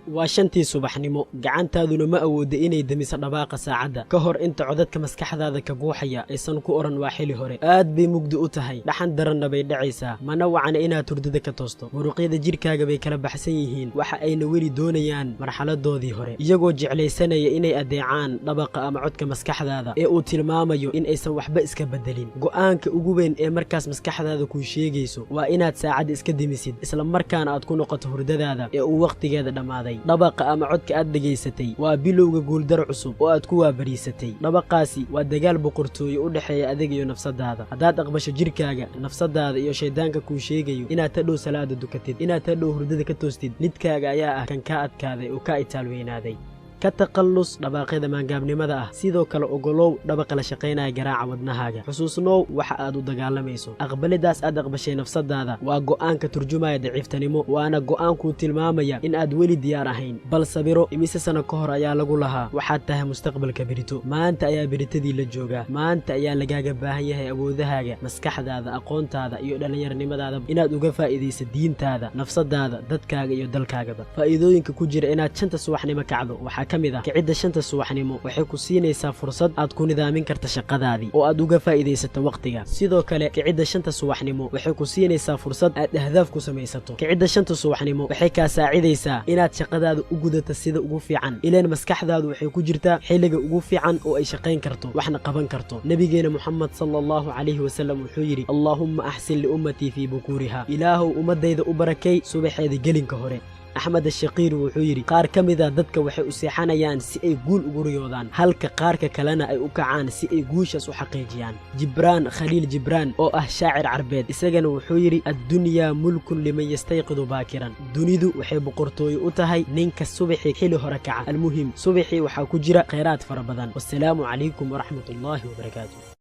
waa shantii subaxnimo gacantaaduna ma awoodo inay damiso dhawaaqa saacadda ka hor inta codadka maskaxdaada ka guuxaya aysan ku oran waa xili hore aad bay mugdi u tahay dhaxan daranna bay dhacaysaa mana wacana inaad hurdada ka toosto muruqyada jirkaaga bay kala baxsan yihiin waxa ayna weli doonayaan marxaladoodii hore iyagoo jeclaysanaya inay adeecaan dhabaqa ama codka maskaxdaada ee uu tilmaamayo in aysan waxba iska bedelin go'aanka ugu weyn ee markaas maskaxdaada kuu sheegayso waa inaad saacadda iska dimisid isla markaana aad ku noqoto hurdadaada ee uu waqtigeeda dhammaaday dhabaqa ama codka aad dhegaysatay waa bilowga guuldar cusub oo aad ku waabariisatay dhabaqaasi waa dagaal boqortooye u dhexeeya adiga iyo nafsadaada haddaad aqbasho jirkaaga nafsadaada iyo shaydaanka kuu sheegayo inaad tadhow salaada dukatid inaad tadhow hurdada ka toostid midkaaga ayaa ah kan kaa adkaaday oo kaa itaalweynaaday ka taqallus dhabaaqyada maangaabnimada ah sidoo kale ogolow dhabaqa la shaqaynaya garaaca wadnahaaga xusuusnow waxa aad u dagaalamayso aqbalidaas aad aqbashay nafsadaada waa go'aanka turjumaya daciiftanimo waana go'aankuu tilmaamaya in aad weli diyaar ahayn bal sabiro imise sano ka hor ayaa lagu lahaa waxaad tahay mustaqbalka berito maanta ayaa beritadii la joogaa maanta ayaa lagaaga baahan yahay awoodahaaga maskaxdaada aqoontaada iyo dhallinyarnimadaada inaad uga faa'iidayso diintaada nafsadaada dadkaaga iyo dalkaagaba faa'iidooyinka ku jira inaad 5 subaxnimo kacdo kicidda 5 subaxnimo waxay ku siinaysaa fursad aad ku nidaamin karta shaqadaadii oo aad uga faa'iidaysato waqtiga sidoo kale kicidda 5 subaxnimo waxay ku siinaysaa fursad aad ahdaaf ku samaysato kicidda 5 subaxnimo waxay ka saacidaysaa inaad shaqadaada u gudato sida ugu fiican ileen maskaxdaadu waxay ku jirtaa xilliga ugu fiican oo ay shaqayn karto waxna qaban karto nabigeena Muhammad sallallahu alayhi wasallam wuxuu yiri Allahumma ahsin li ummati fi bukuriha ilaahu ummadayda u barakay subaxeeda gelinka hore أحمد الشقير وحيري قار كمذا ذاتك وحي أسيحانيان سي أي قول أقريوضان هالك قارك كلنا أي أكعان سي أي قوشس وحقيجيان جبران خليل جبران أو شاعر عربيد إساقن وحيري الدنيا ملك لمن يستيقظ باكرا دونيدو وحي بقرطوي أتهي نينك الصبحي حلو هركعة المهم صبحي وحاكجرة خيرات فربضان والسلام عليكم ورحمة الله وبركاته